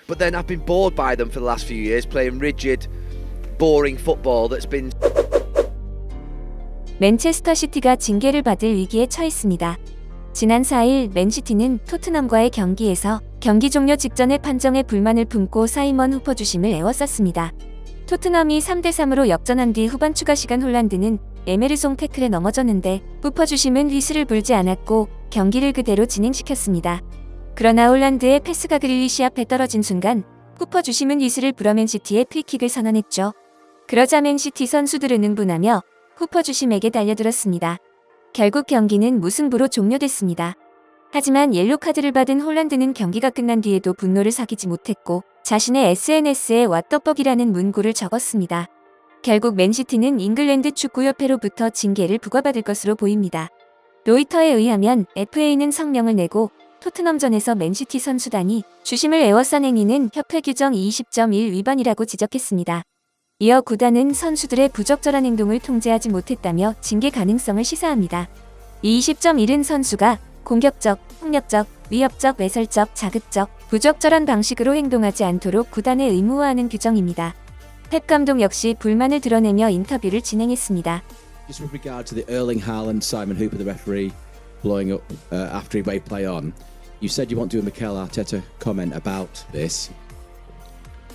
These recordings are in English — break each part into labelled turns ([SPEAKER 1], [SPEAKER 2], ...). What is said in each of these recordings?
[SPEAKER 1] But then I've been bored by them for the last few years, playing rigid, boring football that's been.
[SPEAKER 2] 맨체스터 시티가 징계를 받을 위기에 처했습니다. 지난 4일 맨시티는 토트넘과의 경기에서 경기 종료 직전의 판정에 불만을 품고 사이먼 후퍼 주심을 에워쌌습니다. 토트넘이 3대3으로 역전한 뒤 후반 추가 시간 홀란드는 에메르송 태클에 넘어졌는데 후퍼 주심은 휘슬을 불지 않았고 경기를 그대로 진행시켰습니다. 그러나 홀란드의 패스가 그릴리시 앞에 떨어진 순간 후퍼 주심은 휘슬을 불어 맨시티의 프리킥을 선언했죠. 그러자 맨시티 선수들은 흥분하며 후퍼 주심에게 달려들었습니다. 결국 경기는 무승부로 종료됐습니다. 하지만 옐로 카드를 받은 홀란드는 경기가 끝난 뒤에도 분노를 사기지 못했고 자신의 SNS에 왓더벅이라는 문구를 적었습니다. 결국 맨시티는 잉글랜드 축구협회로부터 징계를 부과받을 것으로 보입니다. 로이터에 의하면 FA는 성명을 내고 토트넘전에서 맨시티 선수단이 주심을 에워싼 행위는 협회 규정 20.1 위반이라고 지적했습니다. 이어 구단은 선수들의 부적절한 행동을 통제하지 못했다며 징계 가능성을 시사합니다. 20.1은 선수가 공격적, 폭력적, 위협적, 외설적, 자극적, 부적절한 방식으로 행동하지 않도록 구단에 의무화하는 규정입니다. 펩 감독 역시 불만을 드러내며 인터뷰를 진행했습니다.
[SPEAKER 3] Just with regard to the Erling Haaland, Simon Hooper, the referee, blowing up after he waved play on, you said you want to do a Mikel Arteta comment about this.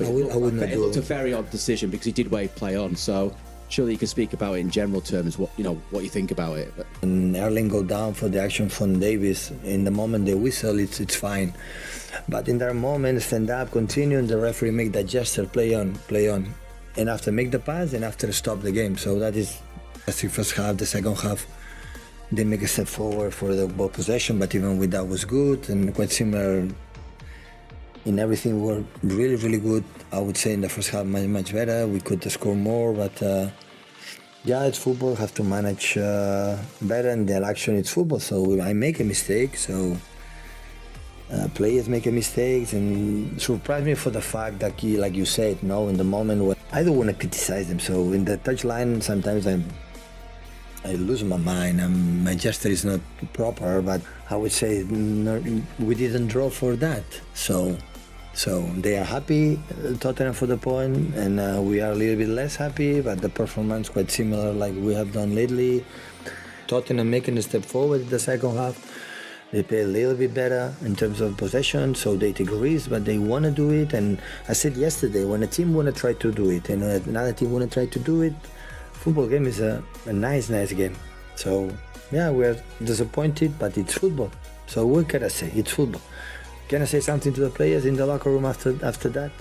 [SPEAKER 4] I would not
[SPEAKER 3] It looked a very odd decision because he did wave play on, so surely you can speak about it in general terms, what you think about it.
[SPEAKER 4] And Erling go down for the action from Davis. In the moment they whistle, it's fine. But in that moment, stand up, continue, and the referee make that gesture, play on. And after make the pass, and after stop the game. So that is the first half. The second half, they make a step forward for the ball possession, but even with that was good and quite similar. In everything we were really, really good. I would say in the first half much better. We could score more, but yeah, it's football. Have to manage better, and the action it's football. So I make a mistake. So players make a mistakes, and surprise me for the fact that like you said, in the moment when I don't want to criticize them. So in the touchline, sometimes I lose my mind. My gesture is not proper, but I would say we didn't draw for that. So they are happy, Tottenham, for the point, and we are a little bit less happy, but the performance quite similar like we have done lately. Tottenham making a step forward in the second half. They play a little bit better in terms of possession, so they take risks, but they want to do it. And I said yesterday, when a team want to try to do it and another team want to try to do it, football game is a nice game. So yeah, we're disappointed, but it's football. So what can I say? It's football. Can I say something to the players in the locker room after that?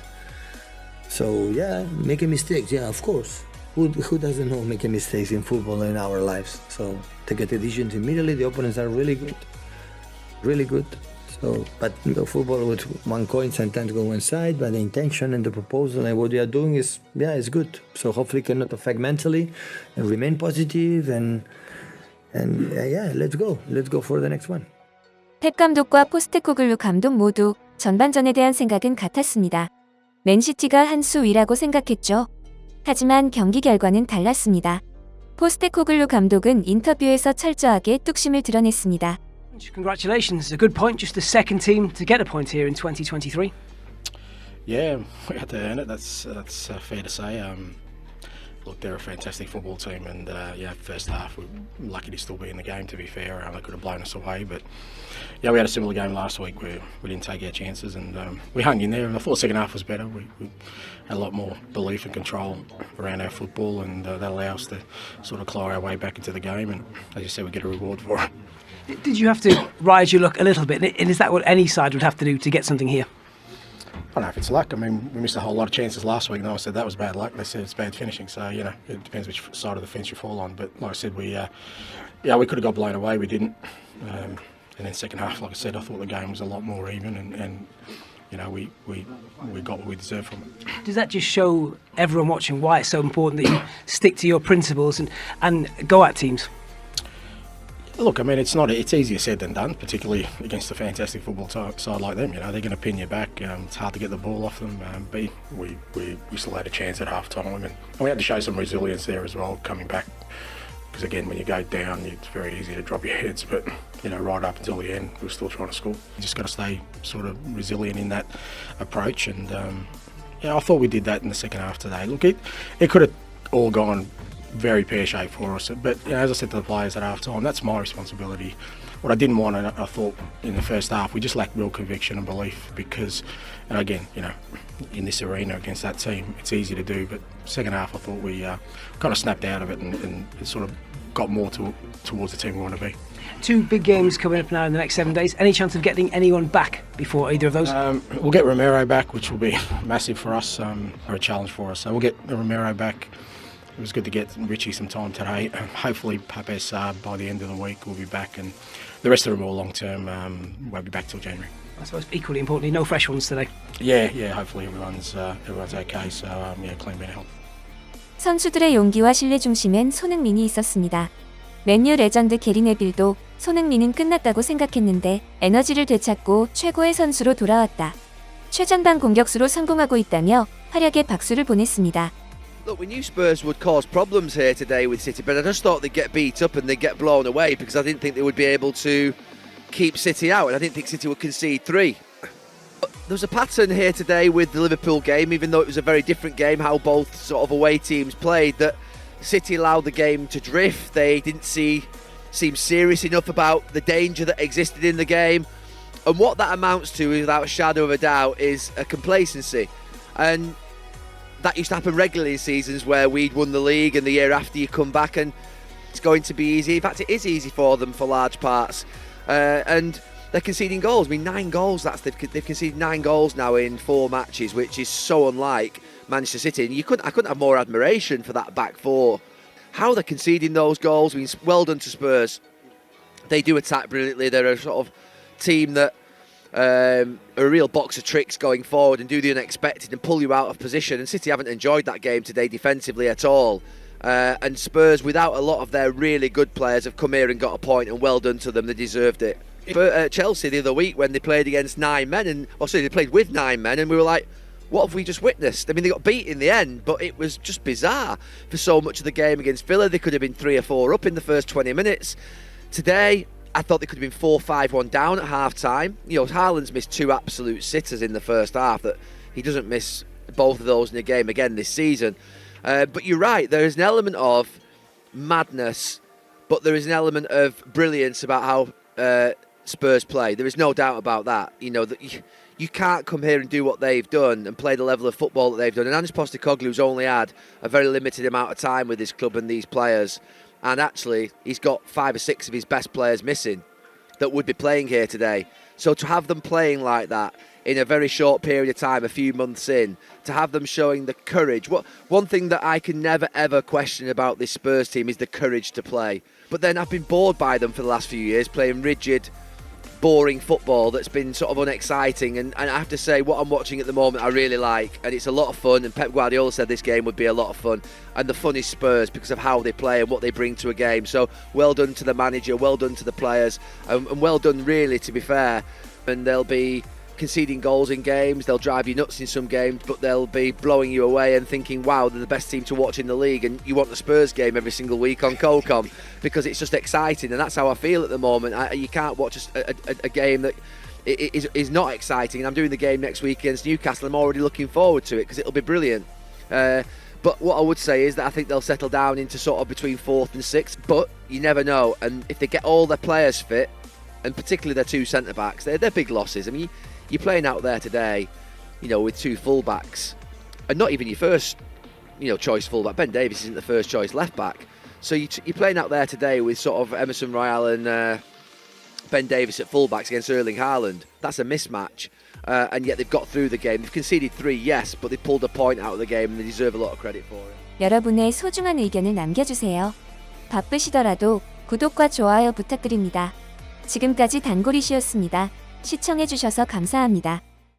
[SPEAKER 4] So yeah, making mistakes. Yeah, of course. Who doesn't know making mistakes in football in our lives? So take a decisions immediately. The opponents are really good. So, but football with one coin sometimes go one side, but the intention and the proposal and what they are doing is good. So hopefully cannot affect mentally and remain positive and let's go for the next one.
[SPEAKER 2] 펩 감독과 포스테코글루 감독 모두 전반전에 대한 생각은 같았습니다. 맨시티가 한 수 위라고 생각했죠. 하지만 경기 결과는 달랐습니다. 포스테코글루 감독은 인터뷰에서 철저하게 뚝심을 드러냈습니다.
[SPEAKER 5] Congratulations, a good point. Just the second team to get a point here in 2023.
[SPEAKER 6] Yeah, we had to earn it. That's fair to say. Look, they're a fantastic football team, and first half we're lucky to still be in the game. To be fair, they could have blown us away, but yeah, we had a similar game last week where we didn't take our chances, and we hung in there. And I thought the second half was better. We had a lot more belief and control around our football, and that allowed us to sort of claw our way back into the game. And as you said, we get a reward for it.
[SPEAKER 5] Did you have to rise your luck a little bit? And is that what any side would have to do to get something here?
[SPEAKER 6] I don't know if it's luck. I mean, we missed a whole lot of chances last week. No one said that was bad luck. They said it's bad finishing. So, it depends which side of the fence you fall on. But like I said, we could have got blown away. We didn't. And then second half, like I said, I thought the game was a lot more even and we got what we deserved from it.
[SPEAKER 5] Does that just show everyone watching why it's so important that you stick to your principles and go at teams?
[SPEAKER 6] Look, I mean, it's easier said than done, particularly against a fantastic football side like them. They're going to pin you back. It's hard to get the ball off them. But we still had a chance at half time, and we had to show some resilience there as well, coming back. because again, when you go down, it's very easy to drop your heads. But right up until the end, we were still trying to score. You just got to stay sort of resilient in that approach. And I thought we did that in the second half today. Look, it could have all gone very pear-shaped for us. But as I said to the players at half-time, that's my responsibility. What I didn't want, and I thought in the first half, we just lacked real conviction and belief because, and again, in this arena against that team, it's easy to do. But second half, I thought we kind of snapped out of it and it sort of got more towards the team we want to be.
[SPEAKER 5] 2 big games coming up now in the next 7 days. Any chance of getting anyone back before either of those?
[SPEAKER 6] We'll get Romero back, which will be massive for us, or a challenge for us. So we'll get Romero back. It was good to get Richie some time today. Hopefully, Pape Sarr by the end of the week will be back, and the rest of them all long term won't be back till January.
[SPEAKER 5] I suppose equally importantly, no fresh ones today.
[SPEAKER 6] Yeah. Hopefully everyone's okay. So clean bill of health.
[SPEAKER 2] 선수들의 용기와 신뢰 중심엔 손흥민이 있었습니다. 맨유 레전드 게리 네빌도 손흥민은 끝났다고 생각했는데 에너지를 되찾고 최고의 선수로 돌아왔다. 최전방 공격수로 성공하고 있다며 활약에 박수를 보냈습니다.
[SPEAKER 1] Look, we knew Spurs would cause problems here today with City, but I just thought they'd get beat up and they'd get blown away because I didn't think they would be able to keep City out, and I didn't think City would concede 3. But there was a pattern here today with the Liverpool game, even though it was a very different game, how both sort of away teams played, that City allowed the game to drift. They didn't seem serious enough about the danger that existed in the game. And what that amounts to, without a shadow of a doubt, is a complacency. And that used to happen regularly in seasons where we'd won the league and the year after you come back and it's going to be easy. In fact, it is easy for them for large parts. And they're conceding goals. I mean, 9 goals. They've conceded 9 goals now in 4 matches, which is so unlike Manchester City. And I couldn't have more admiration for that back four. How they're conceding those goals. I mean, well done to Spurs. They do attack brilliantly. They're a sort of team that a real box of tricks going forward and do the unexpected and pull you out of position, and City haven't enjoyed that game today defensively at all, and Spurs, without a lot of their really good players, have come here and got a point, and well done to them. They deserved it. But Chelsea the other week, when they played against 9 men, they played with 9 men, and we were like, what have we just witnessed? I mean, they got beat in the end, but it was just bizarre for so much of the game against Villa. They could have been 3 or 4 up in the first 20 minutes. Today, I thought they could have been 4-5-1 down at half-time. Haaland's missed 2 absolute sitters in the first half. That he doesn't miss both of those in a game again this season. But you're right, there is an element of madness, but there is an element of brilliance about how Spurs play. There is no doubt about that. You can't come here and do what they've done and play the level of football that they've done. And Ange Postecoglou's only had a very limited amount of time with his club and these players. And actually, he's got 5 or 6 of his best players missing that would be playing here today. So to have them playing like that in a very short period of time, a few months in, to have them showing the courage. One thing that I can never, ever question about this Spurs team is the courage to play. But then I've been bored by them for the last few years, playing rigid, boring football that's been sort of unexciting, and I have to say what I'm watching at the moment I really like, and it's a lot of fun, and Pep Guardiola said this game would be a lot of fun, and the fun is Spurs because of how they play and what they bring to a game. So well done to the manager, well done to the players, and well done really, to be fair. And they'll be conceding goals in games, they'll drive you nuts in some games, but they'll be blowing you away and thinking, wow, they're the best team to watch in the league, and you want the Spurs game every single week on Cocom because it's just exciting, and that's how I feel at the moment. You can't watch a game that is not exciting, and I'm doing the game next week against Newcastle. I'm already looking forward to it because it'll be brilliant. But what I would say is that I think they'll settle down into sort of between 4th and 6th, but you never know, and if they get all their players fit, and particularly their 2 centre-backs, they're big losses. I mean, you're playing out there today, with 2 full-backs, and not even your first, choice full-back. Ben Davies isn't the first choice left-back. So you're playing out there today with sort of Emerson Royal and Ben Davies at full-backs against Erling Haaland. That's a mismatch, and yet they've got through the game. They've conceded 3, yes, but they pulled a point out of the game, and they deserve a lot of credit for it.
[SPEAKER 2] 여러분의 소중한 의견을 남겨주세요. 바쁘시더라도 구독과 좋아요 부탁드립니다. 지금까지 단골이시였습니다. 시청해주셔서 감사합니다.